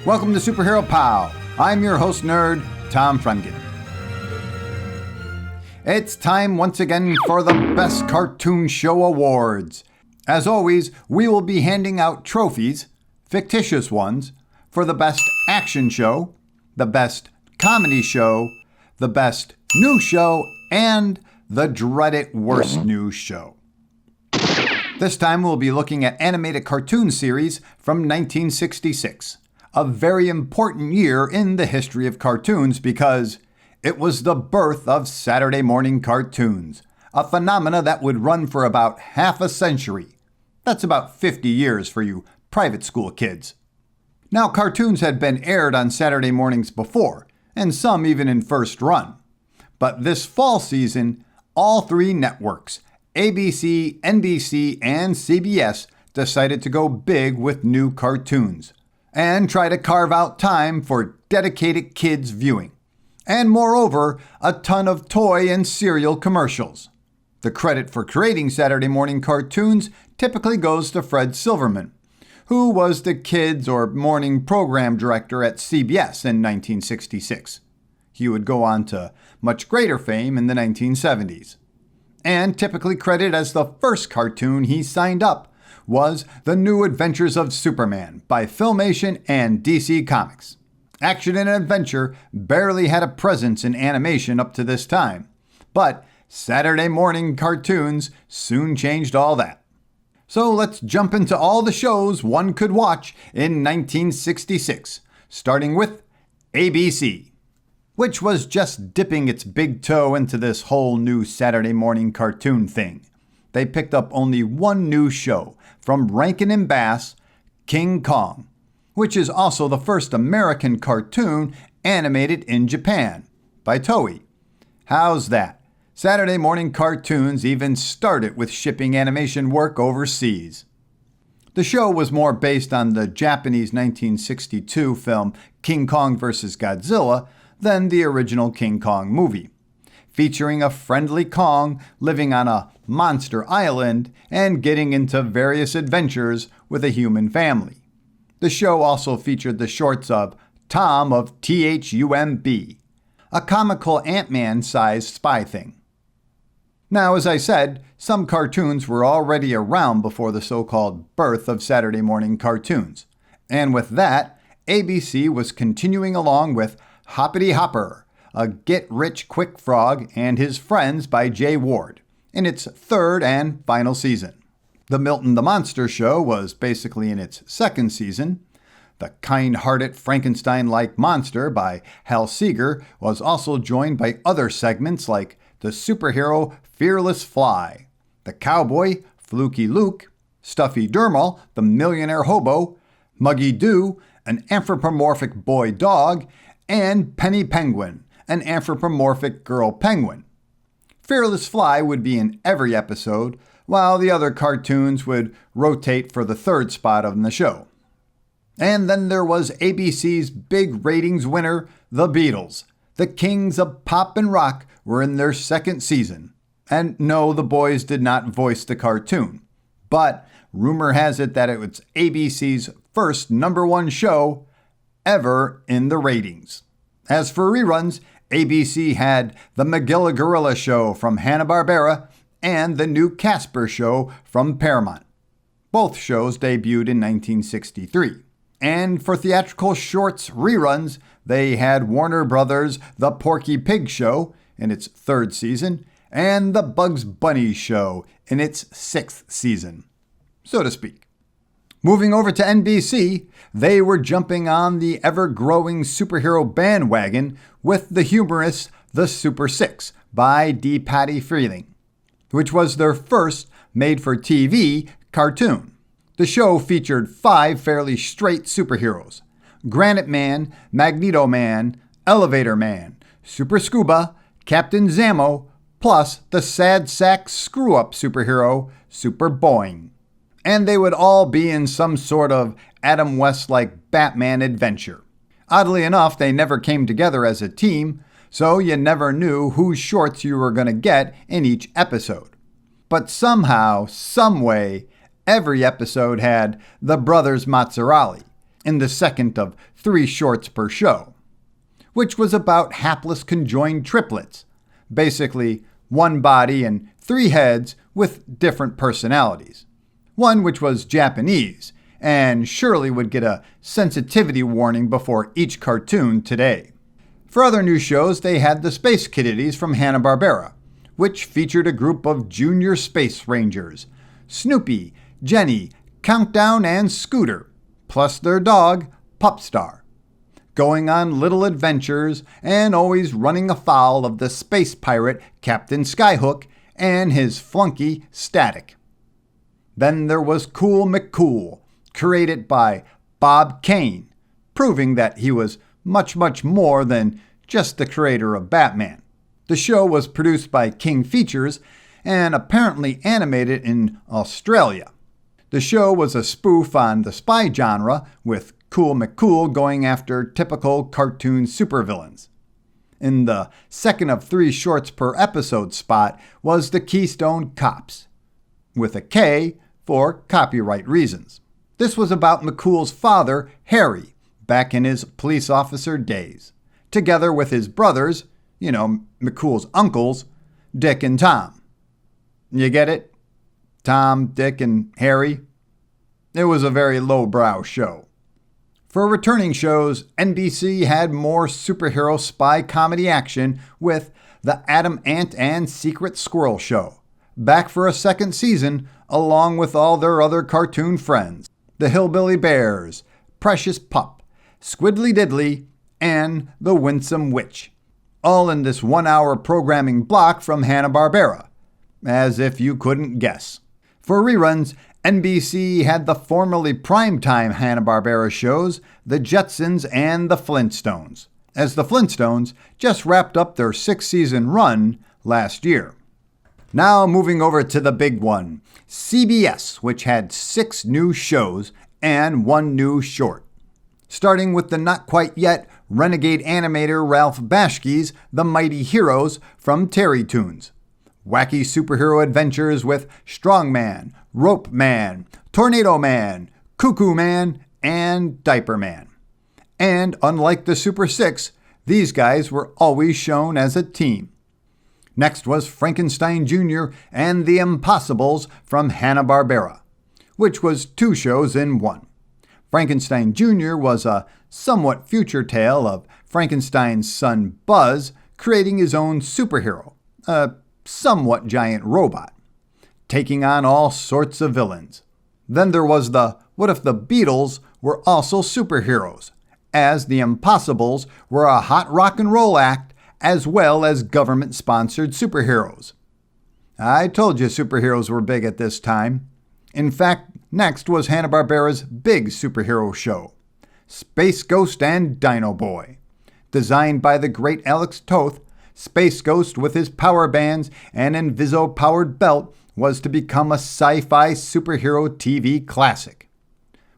Welcome to Superhero Pow. I'm your host nerd, Tom Fremgen. It's time once again for the Best Cartoon Show Awards. As always, we will be handing out trophies, fictitious ones, for the Best Action Show, the Best Comedy Show, the Best New Show, and the dreaded Worst New Show. This time we'll be looking at animated cartoon series from 1966. A very important year in the history of cartoons because it was the birth of Saturday morning cartoons, a phenomena that would run for about half a century. That's about 50 years for you private school kids. Now, cartoons had been aired on Saturday mornings before, and some even in first run. But this fall season, all three networks, ABC, NBC, and CBS, decided to go big with new cartoons and try to carve out time for dedicated kids viewing. And moreover, a ton of toy and cereal commercials. The credit for creating Saturday morning cartoons typically goes to Fred Silverman, who was the kids or morning program director at CBS in 1966. He would go on to much greater fame in the 1970s. And typically credited as the first cartoon he signed up was The New Adventures of Superman by Filmation and DC Comics. Action and adventure barely had a presence in animation up to this time, but Saturday morning cartoons soon changed all that. So let's jump into all the shows one could watch in 1966, starting with ABC, which was just dipping its big toe into this whole new Saturday morning cartoon thing. They picked up only one new show from Rankin and Bass, King Kong, which is also the first American cartoon animated in Japan by Toei. How's that? Saturday morning cartoons even started with shipping animation work overseas. The show was more based on the Japanese 1962 film King Kong vs. Godzilla than the original King Kong movie, featuring a friendly Kong living on a monster island and getting into various adventures with a human family. The show also featured the shorts of Tom of THUMB, a comical Ant-Man-sized spy thing. Now, as I said, some cartoons were already around before the so-called birth of Saturday morning cartoons. And with that, ABC was continuing along with Hoppity Hopper, a get-rich-quick frog and his friends by Jay Ward, in its third and final season. The Milton the Monster Show was basically in its second season. The kind-hearted Frankenstein-like monster by Hal Seeger was also joined by other segments like the superhero Fearless Fly, the cowboy Fluky Luke, Stuffy Dermal, the millionaire hobo, Muggy Doo, an anthropomorphic boy dog, and Penny Penguin, an anthropomorphic girl penguin. Fearless Fly would be in every episode, while the other cartoons would rotate for the third spot on the show. And then there was ABC's big ratings winner, The Beatles. The kings of pop and rock were in their second season. And no, the boys did not voice the cartoon. But rumor has it that it was ABC's first #1 show ever in the ratings. As for reruns, ABC had The Magilla Gorilla Show from Hanna-Barbera and The New Casper Show from Paramount. Both shows debuted in 1963. And for theatrical shorts reruns, they had Warner Brothers' The Porky Pig Show in its third season and The Bugs Bunny Show in its sixth season, so to speak. Moving over to NBC, they were jumping on the ever-growing superhero bandwagon with the humorous The Super Six by D. Patty Freeling, which was their first made-for-TV cartoon. The show featured 5 fairly straight superheroes: Granite Man, Magneto Man, Elevator Man, Super Scuba, Captain Zamo, plus the sad sack screw-up superhero, Super Boing. And they would all be in some sort of Adam West-like Batman adventure. Oddly enough, they never came together as a team, so you never knew whose shorts you were going to get in each episode. But somehow, someway, every episode had the brothers Mazzarelli, in the second of 3 shorts per show, which was about hapless conjoined triplets, basically one body and 3 heads with different personalities. One which was Japanese, and surely would get a sensitivity warning before each cartoon today. For other new shows, they had the Space Kiddities from Hanna-Barbera, which featured a group of junior space rangers, Snoopy, Jenny, Countdown, and Scooter, plus their dog, Pupstar, going on little adventures and always running afoul of the space pirate Captain Skyhook and his flunky Static. Then there was Cool McCool, created by Bob Kane, proving that he was much more than just the creator of Batman. The show was produced by King Features and apparently animated in Australia. The show was a spoof on the spy genre, with Cool McCool going after typical cartoon supervillains. In the second of 3 shorts per episode spot was the Keystone Cops, with a K for copyright reasons. This was about McCool's father, Harry, back in his police officer days, together with his brothers, McCool's uncles, Dick and Tom. You get it? Tom, Dick, and Harry. It was a very lowbrow show. For returning shows, NBC had more superhero spy comedy action with The Adam Ant and Secret Squirrel Show, back for a second season along with all their other cartoon friends, the Hillbilly Bears, Precious Pup, Squiddly Diddly, and The Winsome Witch, all in this 1-hour programming block from Hanna-Barbera, as if you couldn't guess. For reruns, NBC had the formerly primetime Hanna-Barbera shows, The Jetsons and The Flintstones, as The Flintstones just wrapped up their 6-season run last year. Now moving over to the big one, CBS, which had 6 new shows and 1 new short. Starting with the not-quite-yet renegade animator Ralph Bashki's The Mighty Heroes from Terrytoons. Wacky superhero adventures with Strongman, Rope Man, Tornado Man, Cuckoo Man, and Diaper Man. And unlike the Super 6, these guys were always shown as a team. Next was Frankenstein Jr. and the Impossibles from Hanna-Barbera, which was 2 shows in 1. Frankenstein Jr. was a somewhat future tale of Frankenstein's son Buzz creating his own superhero, a somewhat giant robot, taking on all sorts of villains. Then there was the What If the Beatles Were Also Superheroes, as the Impossibles were a hot rock and roll act as well as government-sponsored superheroes. I told you superheroes were big at this time. In fact, next was Hanna-Barbera's big superhero show, Space Ghost and Dino Boy. Designed by the great Alex Toth, Space Ghost with his power bands and Inviso-powered belt was to become a sci-fi superhero TV classic.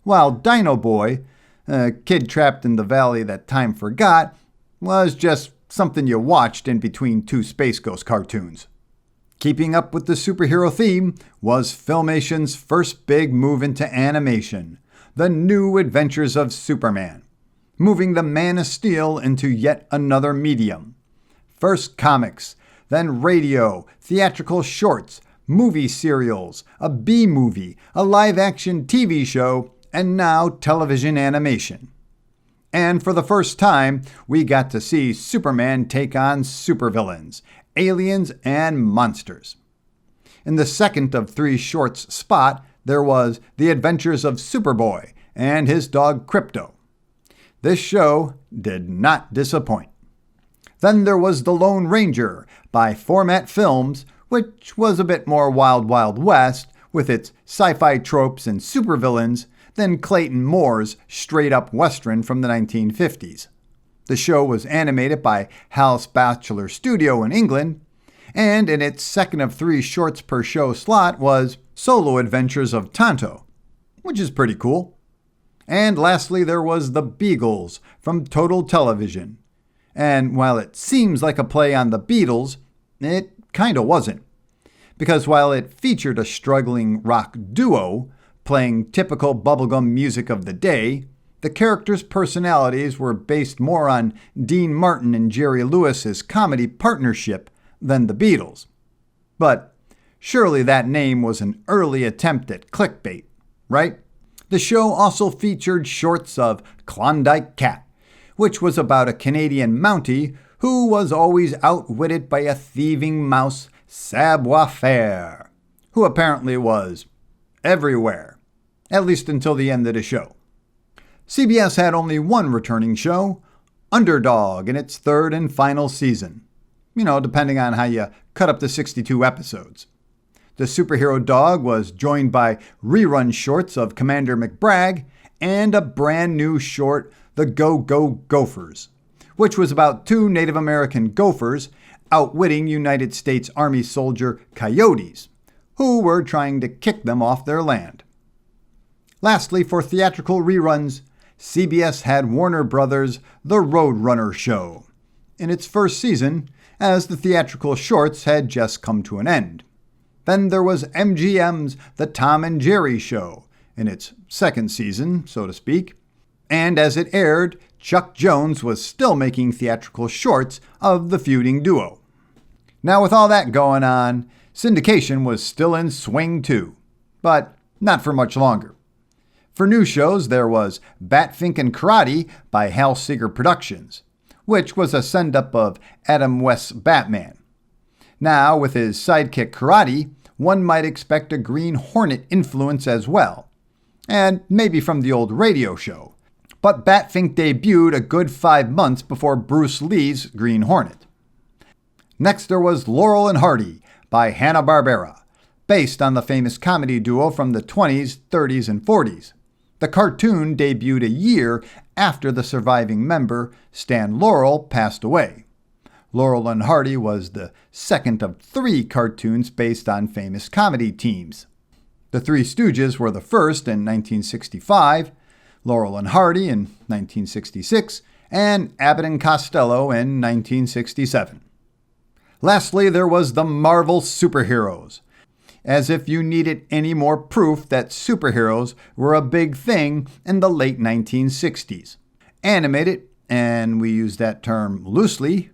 While Dino Boy, a kid trapped in the valley that time forgot, was just something you watched in between 2 Space Ghost cartoons. Keeping up with the superhero theme was Filmation's first big move into animation, The New Adventures of Superman, moving the Man of Steel into yet another medium. First comics, then radio, theatrical shorts, movie serials, a B-movie, a live-action TV show, and now television animation. And for the first time, we got to see Superman take on supervillains, aliens, and monsters. In the second of 3 shorts spot, there was The Adventures of Superboy and his dog Crypto. This show did not disappoint. Then there was The Lone Ranger by Format Films, which was a bit more Wild Wild West with its sci-fi tropes and supervillains than Clayton Moore's straight-up Western from the 1950s. The show was animated by Hal's Bachelor Studio in England, and in its second of 3 shorts per show slot was Solo Adventures of Tonto, which is pretty cool. And lastly, there was The Beagles from Total Television. And while it seems like a play on the Beatles, it kinda wasn't. Because while it featured a struggling rock duo playing typical bubblegum music of the day, The characters' personalities were based more on Dean Martin and Jerry Lewis's comedy partnership than the Beatles. But surely that name was an early attempt at clickbait, right? The show also featured shorts of Klondike Kat, which was about a Canadian Mountie who was always outwitted by a thieving mouse, savoir-faire, who apparently was everywhere, at least until the end of the show. CBS had only one returning show, Underdog, in its third and final season. Depending on how you cut up the 62 episodes. The superhero dog was joined by rerun shorts of Commander McBragg and a brand new short, The Go-Go Gophers, which was about two Native American gophers outwitting United States Army soldier coyotes, who were trying to kick them off their land. Lastly, for theatrical reruns, CBS had Warner Brothers' The Roadrunner Show in its first season, as the theatrical shorts had just come to an end. Then there was MGM's The Tom and Jerry Show in its second season, so to speak, and as it aired, Chuck Jones was still making theatrical shorts of the feuding duo. Now with all that going on, syndication was still in swing too, but not for much longer. For new shows, there was Batfink and Karate by Hal Seeger Productions, which was a send-up of Adam West's Batman. Now, with his sidekick Karate, one might expect a Green Hornet influence as well, and maybe from the old radio show. But Batfink debuted a good 5 months before Bruce Lee's Green Hornet. Next there was Laurel and Hardy by Hanna-Barbera, based on the famous comedy duo from the 20s, 30s, and 40s. The cartoon debuted a year after the surviving member, Stan Laurel, passed away. Laurel and Hardy was the second of 3 cartoons based on famous comedy teams. The Three Stooges were the first in 1965, Laurel and Hardy in 1966, and Abbott and Costello in 1967. Lastly, there was the Marvel Superheroes, as if you needed any more proof that superheroes were a big thing in the late 1960s. Animated, and we use that term loosely,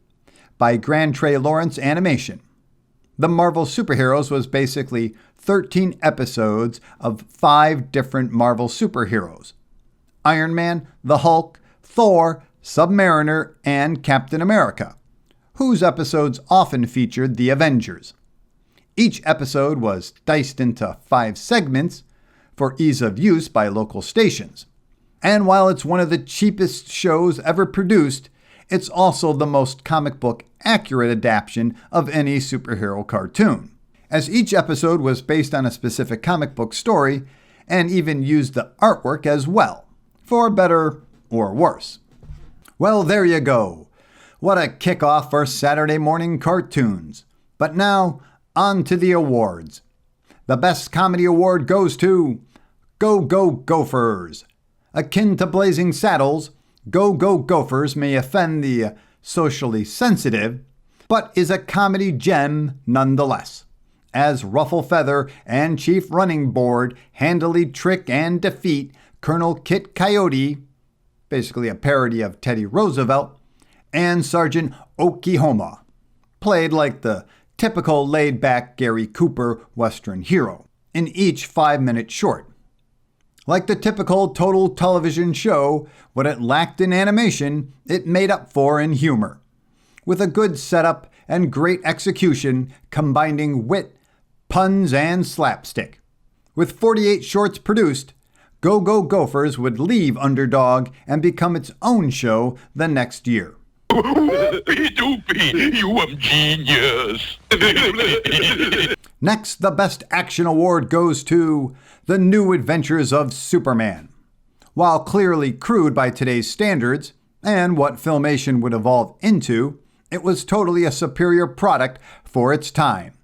by Grand Trey Lawrence Animation. The Marvel Superheroes was basically 13 episodes of 5 different Marvel superheroes: Iron Man, the Hulk, Thor, Submariner, and Captain America, whose episodes often featured the Avengers. Each episode was diced into 5 segments for ease of use by local stations. And while it's one of the cheapest shows ever produced, it's also the most comic book accurate adaptation of any superhero cartoon, as each episode was based on a specific comic book story and even used the artwork as well, for better or worse. Well, there you go. What a kickoff for Saturday morning cartoons. But now, on to the awards. The Best Comedy Award goes to Go-Go Gophers. Akin to Blazing Saddles, Go-Go Gophers may offend the socially sensitive, but is a comedy gem nonetheless, as Ruffle Feather and Chief Running Board handily trick and defeat Colonel Kit Coyote, basically a parody of Teddy Roosevelt, and Sergeant Oklahoma, played like the typical laid-back Gary Cooper Western hero, in each 5-minute short. Like the typical total television show, what it lacked in animation, it made up for in humor, with a good setup and great execution combining wit, puns, and slapstick. With 48 shorts produced, Go-Go Gophers would leave Underdog and become its own show the next year. You genius. Next, the Best Action Award goes to The New Adventures of Superman. While clearly crude by today's standards, and what Filmation would evolve into, it was totally a superior product for its time,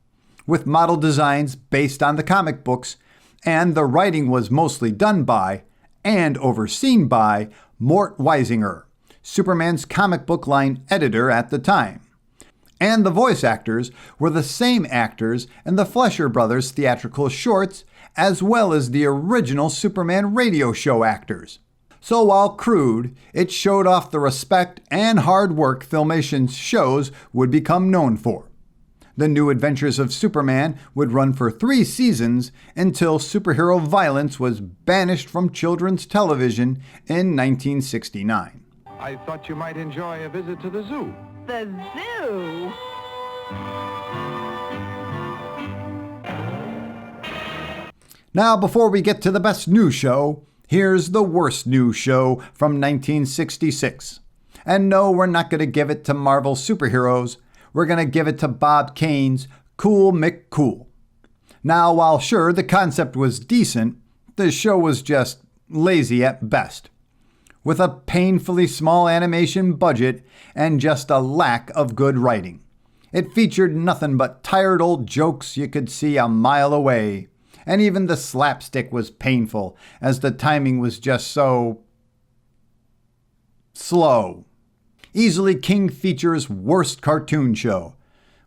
with model designs based on the comic books, and the writing was mostly done by, and overseen by, Mort Weisinger, Superman's comic book line editor at the time. And the voice actors were the same actors in the Fleischer Brothers theatrical shorts, as well as the original Superman radio show actors. So while crude, it showed off the respect and hard work Filmation's shows would become known for. The New Adventures of Superman would run for 3 seasons until superhero violence was banished from children's television in 1969. I thought you might enjoy a visit to the zoo. The zoo? Now, before we get to the best new show, here's the worst new show from 1966. And no, we're not going to give it to Marvel superheroes. We're going to give it to Bob Kane's Cool McCool. Now, while sure the concept was decent, the show was just lazy at best. With a painfully small animation budget and just a lack of good writing. It featured nothing but tired old jokes you could see a mile away. And even the slapstick was painful, as the timing was just so slow. Easily King Features' worst cartoon show,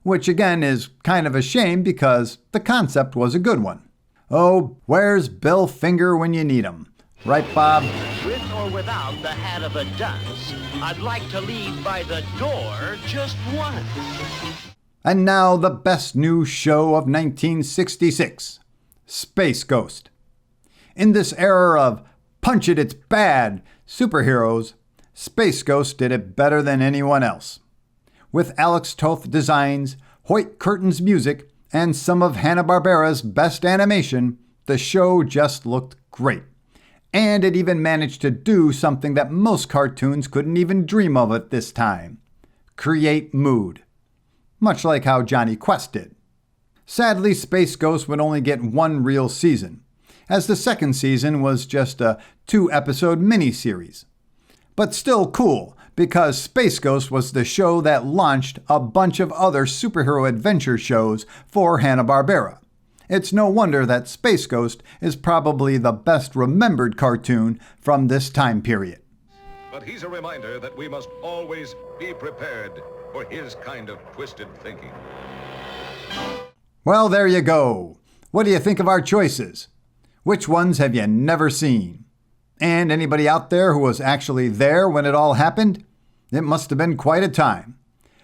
which again is kind of a shame because the concept was a good one. Oh, where's Bill Finger when you need him? Right, Bob? With or without the hat of a dunce, I'd like to leave by the door just once. And now the best new show of 1966. Space Ghost. In this era of punch it, it's bad superheroes, Space Ghost did it better than anyone else. With Alex Toth designs, Hoyt Curtin's music, and some of Hanna-Barbera's best animation, the show just looked great. And it even managed to do something that most cartoons couldn't even dream of at this time. Create mood. Much like how Johnny Quest did. Sadly, Space Ghost would only get 1 real season, as the second season was just a 2-episode miniseries. But still cool, because Space Ghost was the show that launched a bunch of other superhero adventure shows for Hanna-Barbera. It's no wonder that Space Ghost is probably the best remembered cartoon from this time period. But he's a reminder that we must always be prepared for his kind of twisted thinking. Well, there you go. What do you think of our choices? Which ones have you never seen? And anybody out there who was actually there when it all happened? It must have been quite a time.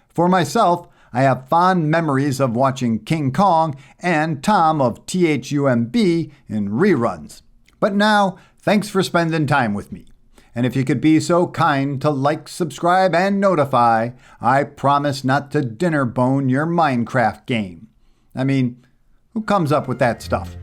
For myself, I have fond memories of watching King Kong and Tom of THUMB in reruns. But now, thanks for spending time with me. And if you could be so kind to like, subscribe, and notify, I promise not to dinner bone your Minecraft game. I mean, who comes up with that stuff?